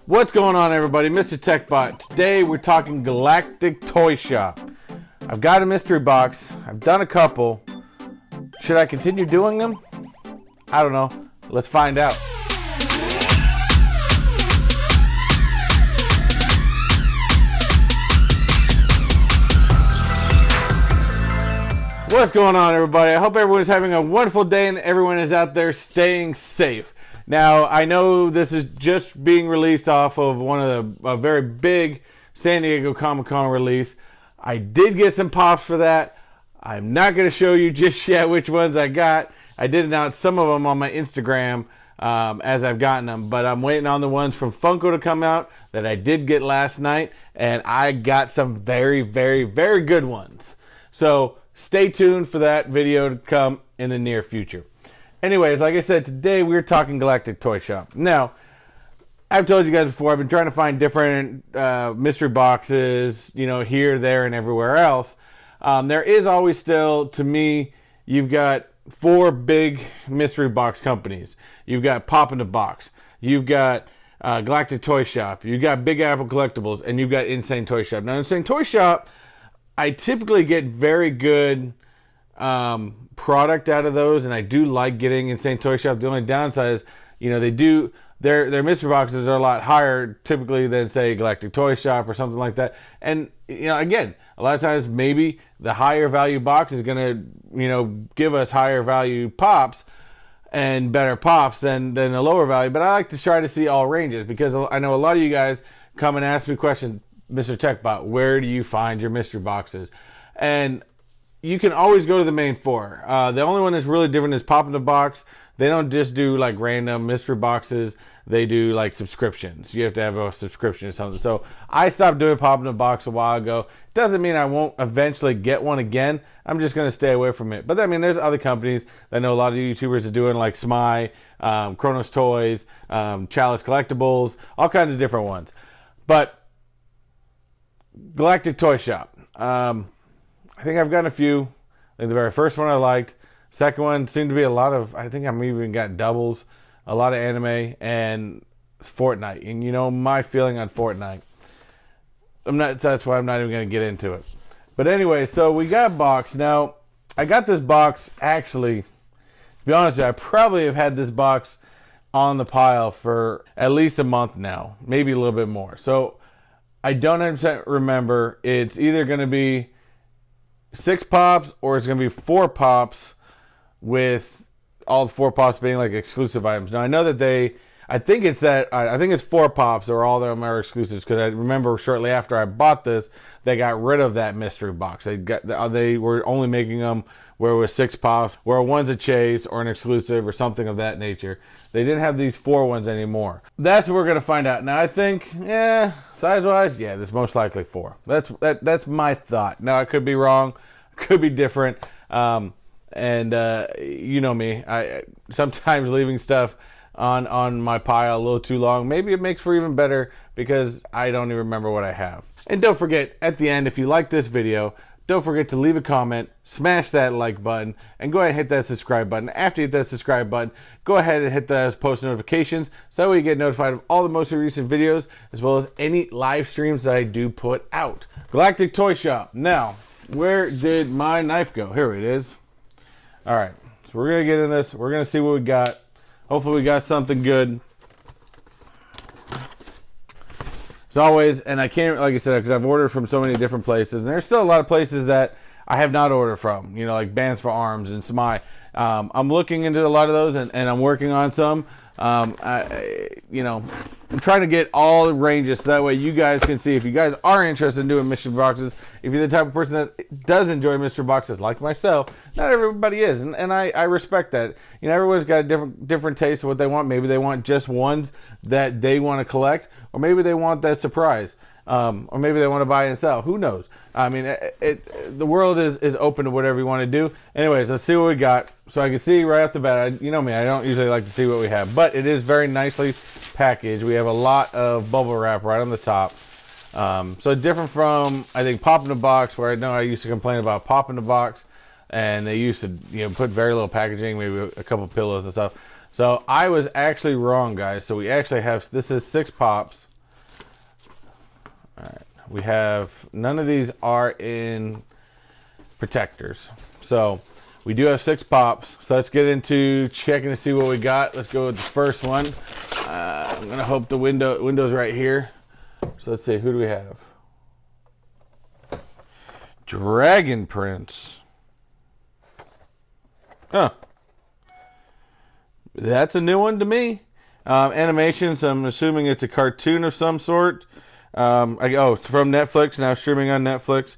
What's going on, everybody? Mr. Techbot. Today we're talking Galactic Toy Shop. I've got a mystery box. I've done a couple. Should I continue doing them? I don't know. Let's find out. What's going on, everybody? I hope everyone's having a wonderful day and everyone is out there staying safe. Now, I know this is just being released off of one of a very big San Diego Comic-Con release. I did get some pops for that. I'm not going to show you just yet which ones I got. I did announce some of them on my Instagram as I've gotten them, but I'm waiting on the ones from Funko to come out that I did get last night, and I got some very, very, very good ones. So stay tuned for that video to come in the near future. Anyways, like I said, today we're talking Galactic Toy Shop. Now, I've told you guys before, I've been trying to find different mystery boxes, you know, here, there, and everywhere else. There is always still, to me, you've got 4 big mystery box companies. You've got Pop in the Box. You've got Galactic Toy Shop. You've got Big Apple Collectibles. And you've got Insane Toy Shop. Now, Insane Toy Shop, I typically get very good product out of those, and I do like getting Insane Toy Shop. The only downside is, you know, they do their mystery boxes are a lot higher typically than, say, Galactic Toy Shop or something like that. And, you know, again, a lot of times maybe the higher value box is going to, you know, give us higher value pops and better pops than the lower value. But I like to try to see all ranges, because I know a lot of you guys come and ask me questions, Mr. Techbot, where do you find your mystery boxes? And you can always go to the main 4. The only one that's really different is Pop in the Box. They don't just do like random mystery boxes. They do like subscriptions. You have to have a subscription or something. So I stopped doing Pop in the Box a while ago. Doesn't mean I won't eventually get one again. I'm just going to stay away from it. But I mean, there's other companies that I know a lot of YouTubers are doing, like Smy, Kronos Toys, Chalice Collectibles, all kinds of different ones. But Galactic Toy Shop. I think I've gotten a few. I think the very first one I liked. Second one seemed to be a lot of, I think I'm even got doubles, a lot of anime, and Fortnite. And you know my feeling on Fortnite. That's why I'm not even going to get into it. But anyway, so we got a box. Now, I got this box, actually, to be honest with you, I probably have had this box on the pile for at least a month now. Maybe a little bit more. So I don't 100% remember. It's either going to be 6 pops or it's going to be 4 pops, with all the 4 pops being like exclusive items. Now I know that I think it's 4 pops or all of them are exclusives, because I remember shortly after I bought this, they got rid of that mystery box. They were only making them where it was 6 pops, where one's a chase or an exclusive or something of that nature. They didn't have these 4 ones anymore. That's what we're gonna find out. Now I think, size-wise, this is most likely 4. That's my thought. Now I could be wrong, could be different. You know me, I sometimes leaving stuff on my pile a little too long. Maybe it makes for even better, because I don't even remember what I have. And don't forget, at the end, if you like this video, don't forget to leave a comment, smash that like button, and go ahead and hit that subscribe button. After you hit that subscribe button, go ahead and hit those post notifications, so that way you get notified of all the most recent videos, as well as any live streams that I do put out. Galactic Toy Shop. Now, where did my knife go? Here it is. Alright, so we're going to get in this. We're going to see what we got. Hopefully we got something good. As always, and I can't, like I said, because I've ordered from so many different places, and there's still a lot of places that I have not ordered from, you know, like Bands for Arms and Smy. I'm looking into a lot of those, and I'm working on some. I'm trying to get all the ranges, so that way you guys can see. If you guys are interested in doing mystery boxes, if you're the type of person that does enjoy mystery boxes like myself, not everybody is, and I respect that. You know, everyone's got a different taste of what they want. Maybe they want just ones that they want to collect, or maybe they want that surprise, or maybe they want to buy and sell. Who knows? I mean, the world is open to whatever you want to do. Anyways, let's see what we got. So I can see right off the bat, you know me, I don't usually like to see what we have, but it is very nicely packaged. We have a lot of bubble wrap right on the top. So different from, I think, Pop in the Box, where I know I used to complain about Pop in the Box, and they used to, you know, put very little packaging, maybe a couple pillows and stuff. So I was actually wrong, guys. So we actually have, this is 6 pops. All right. We have, none of these are in protectors. So we do have 6 pops. So let's get into checking to see what we got. Let's go with the first one. I'm going to hope the window's right here. So let's see, who do we have? Dragon Prince. Huh. That's a new one to me. Animation, so I'm assuming it's a cartoon of some sort. It's from Netflix, now streaming on Netflix.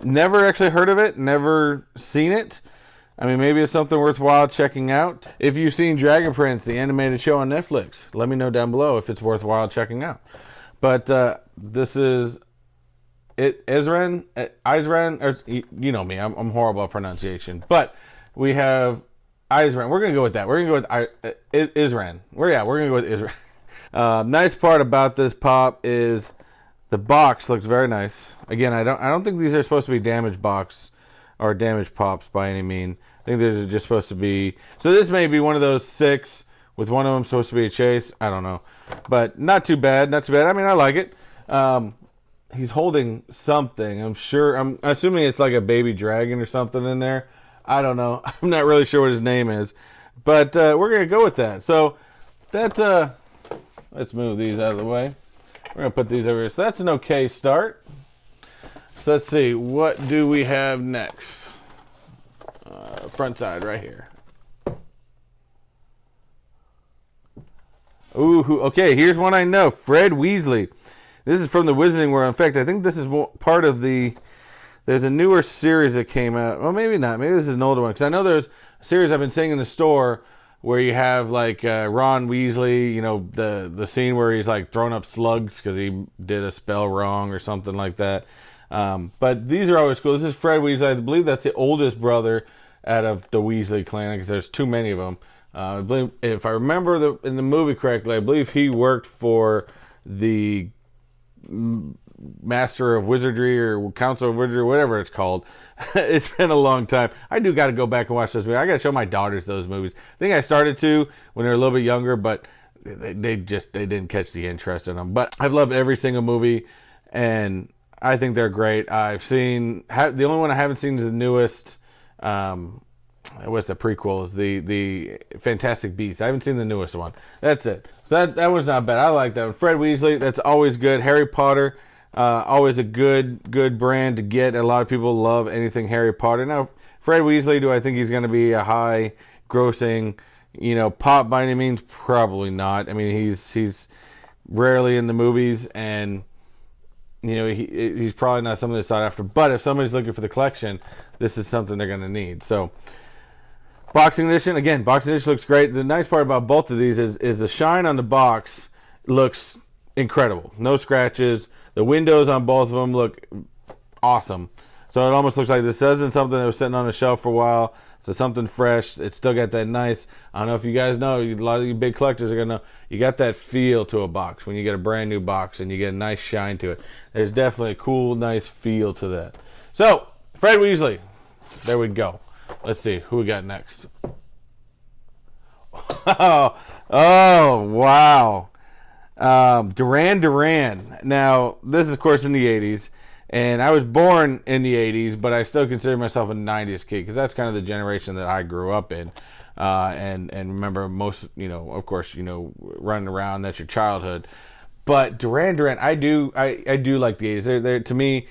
Never actually heard of it, never seen it. I mean, maybe it's something worthwhile checking out. If you've seen Dragon Prince, the animated show on Netflix, let me know down below if it's worthwhile checking out. But this is Izran, or you know me, I'm horrible at pronunciation. But we have Izran. We're gonna go with that. We're gonna go with Izran. We're gonna go with Izran. Nice part about this pop is the box looks very nice. Again, I don't think these are supposed to be damaged box or damaged pops by any mean. I think these are just supposed to be. So this may be one of those 6 with one of them supposed to be a chase. I don't know, but not too bad. Not too bad. I mean, I like it. He's holding something. I'm assuming it's like a baby dragon or something in there. I don't know. I'm not really sure what his name is, but we're gonna go with that. So that let's move these out of the way. We're gonna put these over here. So that's an okay start. So let's see, what do we have next? Front side right here. Ooh, okay. Here's one I know. Fred Weasley. This is from the Wizarding World. In fact, I think this is part of the. There's a newer series that came out. Well, maybe not. Maybe this is an older one. Because I know there's a series I've been seeing in the store where you have like Ron Weasley, you know, the scene where he's like throwing up slugs because he did a spell wrong or something like that. But these are always cool. This is Fred Weasley. I believe that's the oldest brother out of the Weasley clan because there's too many of them. I believe, if I remember in the movie correctly, I believe he worked for the Master of Wizardry or Council of Wizardry, whatever it's called. It's been a long time. I do got to go back and watch those movies. I got to show my daughters those movies. I think I started to when they were a little bit younger, but they didn't catch the interest in them. But I've loved every single movie, and I think they're great. I've seen the only one I haven't seen is the newest. What's the prequel? Is the Fantastic Beasts. I haven't seen the newest one. That's it. So that one's not bad. I like that one. Fred Weasley. That's always good. Harry Potter. Always a good brand to get. A lot of people love anything Harry Potter. Now, Fred Weasley, do I think he's going to be a high grossing, pop by any means? Probably not. I mean, he's rarely in the movies, and he's probably not something to sought after. But if somebody's looking for the collection, this is something they're going to need. So, boxing edition. Again, boxing edition looks great. The nice part about both of these is the shine on the box looks incredible. No scratches. The windows on both of them look awesome. So it almost looks like this isn't something that was sitting on a shelf for a while. So something fresh. It's still got that nice, I don't know if you guys know, a lot of you big collectors are going to know, you got that feel to a box when you get a brand new box and you get a nice shine to it. There's definitely a cool, nice feel to that. So, Fred Weasley. There we go. Let's see who we got next. Oh, wow. Duran Duran. Now, this is, of course, in the 80s. And I was born in the 80s, but I still consider myself a 90s kid because that's kind of the generation that I grew up in. And remember most, of course, running around, that's your childhood. But Duran Duran, I do like the 80s. They're to me,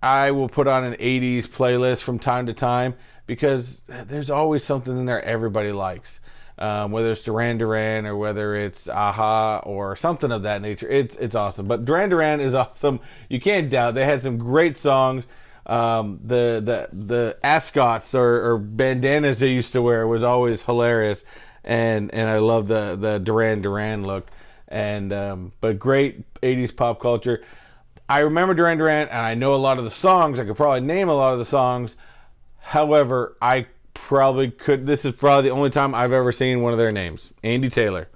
I will put on an 80s playlist from time to time because there's always something in there everybody likes. Whether it's Duran Duran or whether it's Aha or something of that nature, it's awesome. But Duran Duran is awesome. You can't doubt. They had some great songs. The ascots or bandanas they used to wear was always hilarious, and I love the Duran Duran look. And but great 80s pop culture. I remember Duran Duran, and I know a lot of the songs. I could probably name a lot of the songs. However, I probably could. This is probably the only time I've ever seen one of their names, Andy Taylor.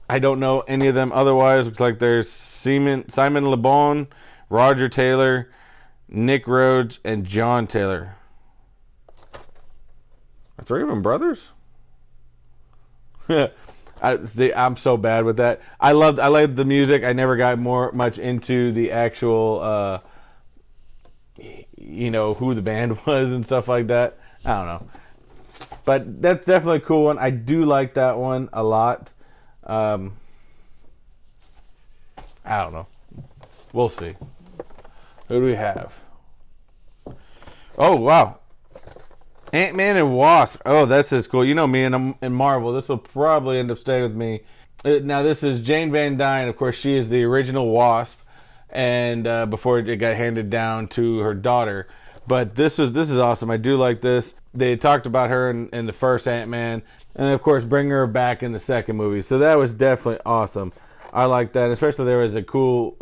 I don't know any of them otherwise. Looks like there's Simon Le Bon, Roger Taylor, Nick Rhodes, and John Taylor. Are 3 of them brothers? I I'm so bad with that. I loved the music. I never got much into the actual, who the band was and stuff like that. I don't know. But that's definitely a cool one. I do like that one a lot. I don't know. We'll see. Who do we have? Oh, wow. Ant-Man and Wasp. Oh, that's just cool. You know me and Marvel. This will probably end up staying with me. Now, this is Jane Van Dyne. Of course, she is the original Wasp. And before it got handed down to her daughter. But this is awesome. I do like this. They talked about her in the first Ant-Man. And, of course, bring her back in the second movie. So that was definitely awesome. I like that. Especially there was a cool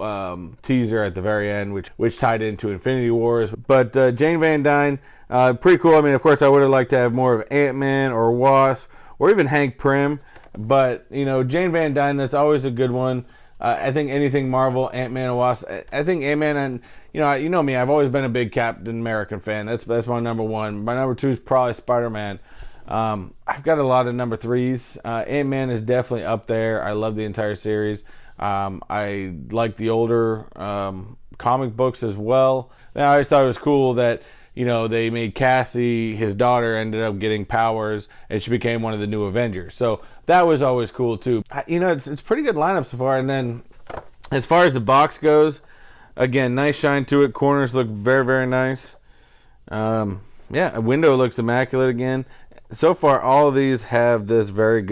teaser at the very end, which tied into Infinity Wars. But Jane Van Dyne, pretty cool. I mean, of course, I would have liked to have more of Ant-Man or Wasp or even Hank Pym. But, Jane Van Dyne, that's always a good one. I think anything Marvel, Ant-Man and Wasp. I think Ant-Man and, you know me, I've always been a big Captain American fan. That's my number one. My number two is probably Spider-Man. I've got a lot of number threes. Ant-Man is definitely up there. I love the entire series. I like the older comic books as well. And I always thought it was cool that, they made Cassie, his daughter, ended up getting powers, and she became one of the new Avengers. So that was always cool, too. It's pretty good lineup so far. And then as far as the box goes, again, nice shine to it. Corners look very, very nice. A window looks immaculate again. So far, all of these have this very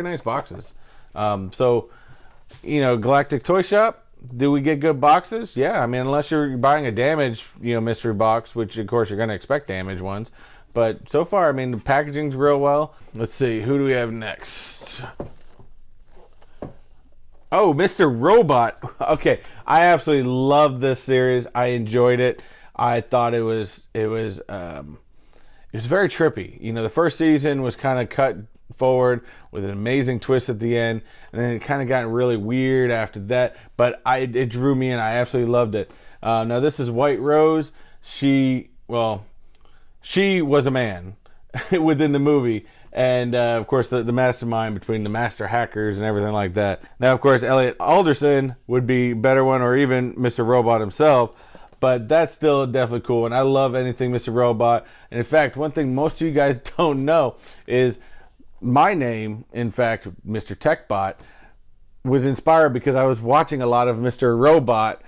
nice boxes. Galactic Toy Shop, do we get good boxes? Yeah, I mean, unless you're buying a damaged, mystery box, which, of course, you're going to expect damaged ones. But so far, I mean, the packaging's real well. Let's see, who do we have next? Oh, Mr. Robot. Okay, I absolutely love this series. I enjoyed it. I thought it was very trippy. The first season was kind of cut forward with an amazing twist at the end, and then it kind of got really weird after that. But it drew me in. I absolutely loved it. Now this is White Rose. She was a man within the movie, and of course the mastermind between the master hackers and everything like that. Now, of course, Elliot Alderson would be a better one, or even Mr. Robot himself. But that's still definitely cool, and I love anything Mr. Robot. And in fact, one thing most of you guys don't know is my name, in fact, Mr. Techbot, was inspired because I was watching a lot of Mr. Robot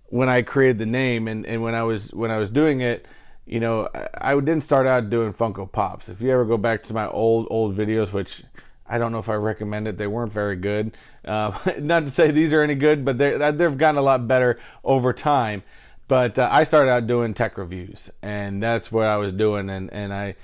when I created the name, and when I was doing it, I didn't start out doing Funko Pops. If you ever go back to my old videos, which I don't know if I recommend it, they weren't very good. Not to say these are any good, but they've gotten a lot better over time. But I started out doing tech reviews, and that's what I was doing. And I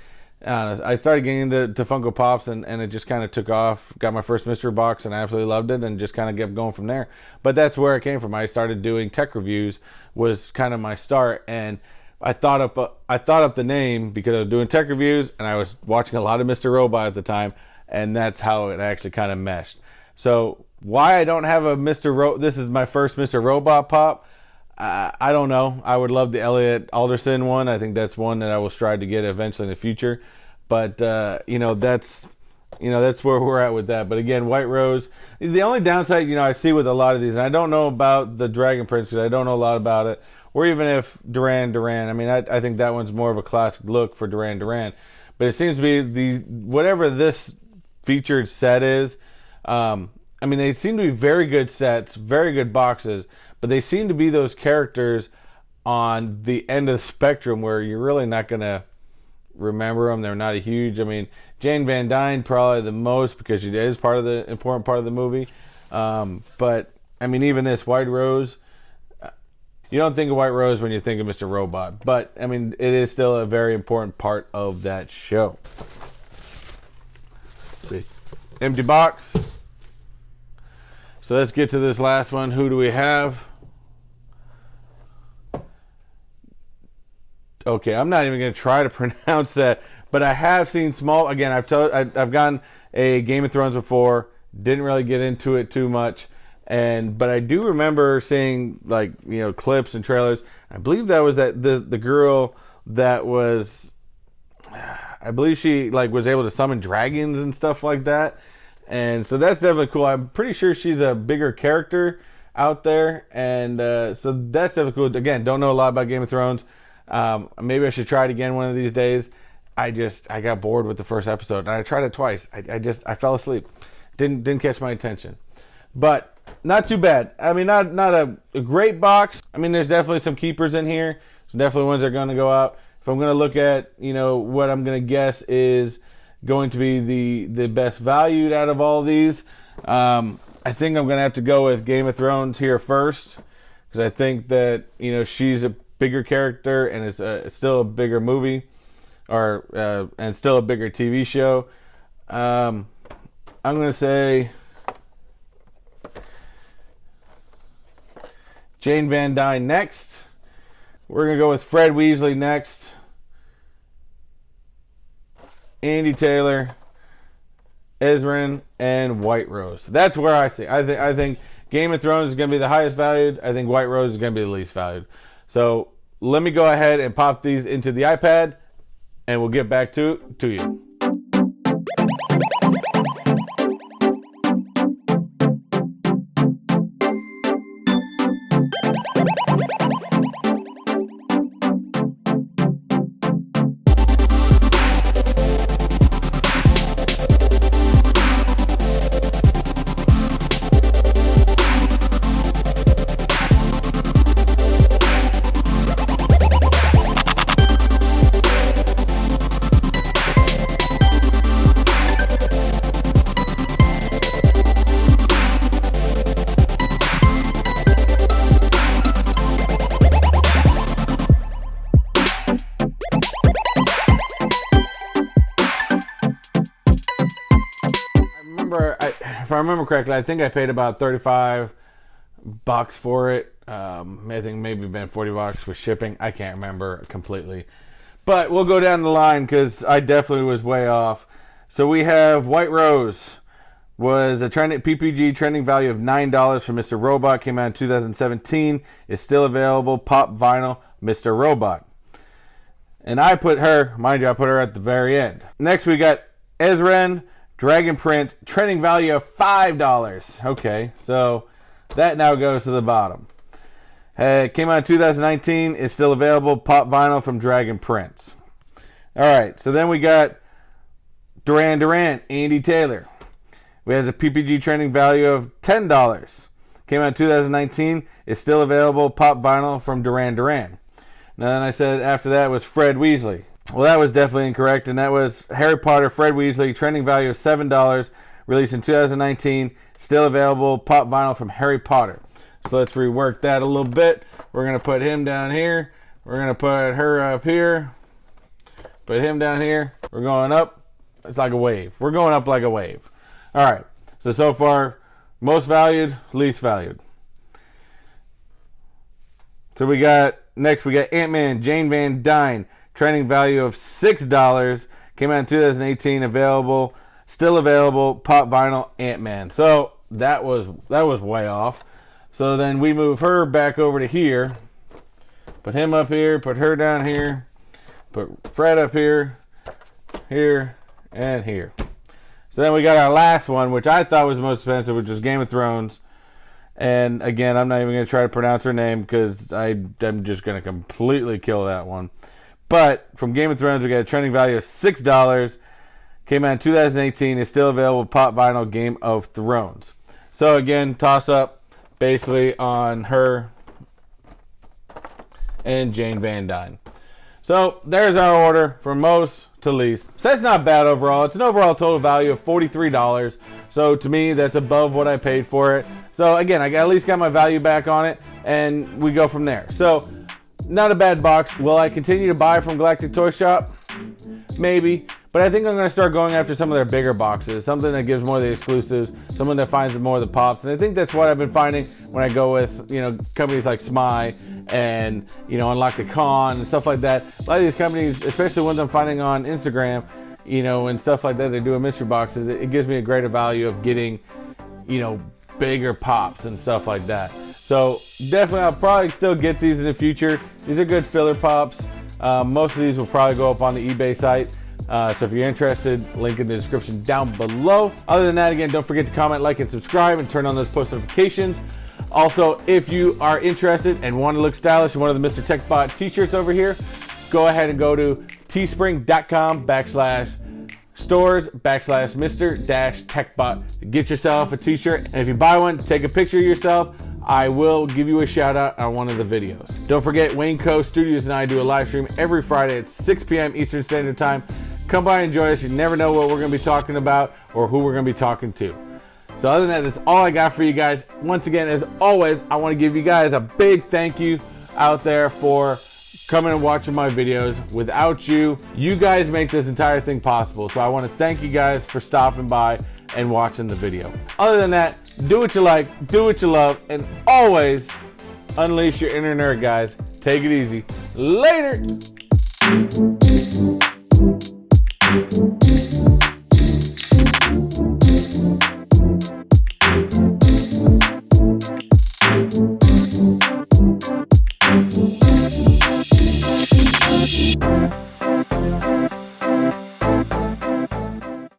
started getting into Funko Pops, and it just kind of took off. Got my first mystery box, and I absolutely loved it, and just kind of kept going from there. But that's where it came from. I started doing tech reviews, was kind of my start, and I thought up the name because I was doing tech reviews, and I was watching a lot of Mr. Robot at the time, and that's how it actually kind of meshed. So why I don't have a this is my first Mr. Robot Pop. I don't know. I would love the Elliot Alderson one. I think that's one that I will strive to get eventually in the future. But that's where we're at with that. But again, White Rose. The only downside, I see with a lot of these, and I don't know about the Dragon Prince because I don't know a lot about it, or even if Duran. I mean, I think that one's more of a classic look for Duran. But it seems to be whatever this featured set is. I mean, they seem to be very good sets, very good boxes. But they seem to be those characters on the end of the spectrum where you're really not going to remember them. They're not a huge... I mean, Jane Van Dyne probably the most because she is part of the important part of the movie. But, I mean, even this White Rose... You don't think of White Rose when you think of Mr. Robot. But, I mean, it is still a very important part of that show. Let's see. Empty box. So let's get to this last one. Who do we have? Okay, I'm not even going to try to pronounce that, but I have seen small. Again, I've gotten a Game of Thrones before. Didn't really get into it too much, but I do remember seeing clips and trailers. I believe that was the girl that was. I believe she was able to summon dragons and stuff like that. And so that's definitely cool. I'm pretty sure she's a bigger character out there, and so that's definitely cool. Again, don't know a lot about Game of Thrones. Maybe I should try it again one of these days. I got bored with the first episode, and I tried it twice. I fell asleep. Didn't catch my attention. But not too bad. I mean, not a great box. I mean, there's definitely some keepers in here. So definitely ones that are going to go out. If I'm going to look at, what I'm going to guess is going to be the best valued out of all these, I think I'm going to have to go with Game of Thrones here first, because I think that, she's a bigger character, and it's still a bigger movie, and still a bigger TV show. I'm going to say Jane Van Dyne next. We're going to go with Fred Weasley next. Andy Taylor, Ezran, and White Rose. That's where I see. I think Game of Thrones is going to be the highest valued. I think White Rose is going to be the least valued. So let me go ahead and pop these into the iPad, and we'll get back to you. If I remember correctly, I think I paid about $35 for it. I think maybe been $40 with shipping. I can't remember completely. But we'll go down the line because I definitely was way off. So we have White Rose. Was a PPG trending value of $9 for Mr. Robot. Came out in 2017. Is still available. Pop vinyl, Mr. Robot. And I put her, mind you, I put her at the very end. Next we got Ezran. Dragon print, trending value of $5. Okay, so that now goes to the bottom. It came out in 2019. It's still available. Pop vinyl from Dragon Prints. All right, so then we got Duran Duran, Andy Taylor. We have a PPG trending value of $10. Came out in 2019. It's still available. Pop vinyl from Duran Duran. Now then I said after that was Fred Weasley. Well, that was definitely incorrect, and that was Harry Potter, Fred Weasley, trending value of $7, released in 2019, still available, pop vinyl from Harry Potter. So let's rework that a little bit. We're going to put him down here. We're going to put her up here. Put him down here. We're going up. It's like a wave. We're going up like a wave. All right. So far, most valued, least valued. So next we got Ant-Man, Jane Van Dyne. Trending value of $6. Came out in 2018. Still available. Pop vinyl Ant-Man. So that was way off. So then we move her back over to here. Put him up here. Put her down here. Put Fred up here, and here. So then we got our last one, which I thought was the most expensive, which was Game of Thrones. And again, I'm not even going to try to pronounce her name because I'm just going to completely kill that one. But from Game of Thrones, we got a trending value of $6. Came out in 2018. Is still available. Pop vinyl Game of Thrones. So again, toss up basically on her and Jane Van Dyne. So there's our order from most to least. So that's not bad overall. It's an overall total value of $43. So to me, that's above what I paid for it. So again, I at least got my value back on it, and we go from there. So not a bad box. Will I continue to buy from Galactic Toy Shop? Maybe. But I think I'm going to start going after some of their bigger boxes. Something that gives more of the exclusives. Someone that finds more of the pops. And I think that's what I've been finding when I go with, companies like SMI and, Unlock the Con and stuff like that. A lot of these companies, especially ones I'm finding on Instagram, and stuff like that, they're doing mystery boxes. It gives me a greater value of getting, bigger pops and stuff like that. So definitely, I'll probably still get these in the future. These are good filler pops. Most of these will probably go up on the eBay site. So if you're interested, link in the description down below. Other than that, again, don't forget to comment, like, and subscribe, and turn on those post notifications. Also, if you are interested and want to look stylish in one of the Mr. Techbot t-shirts over here, go ahead and go to teespring.com/stores/Mr-Techbot to get yourself a t-shirt. And if you buy one, take a picture of yourself. I will give you a shout out on one of the videos. Don't forget, Wayne Co. Studios and I do a live stream every Friday at 6 p.m. Eastern Standard Time. Come by and join us. You never know what we're going to be talking about or who we're going to be talking to. So other than that, that's all I got for you guys. Once again, as always, I want to give you guys a big thank you out there for coming and watching my videos. Without you, you guys make this entire thing possible. So I want to thank you guys for stopping by and watching the video. Other than that, do what you like, do what you love, and always unleash your inner nerd, guys. Take it easy. Later.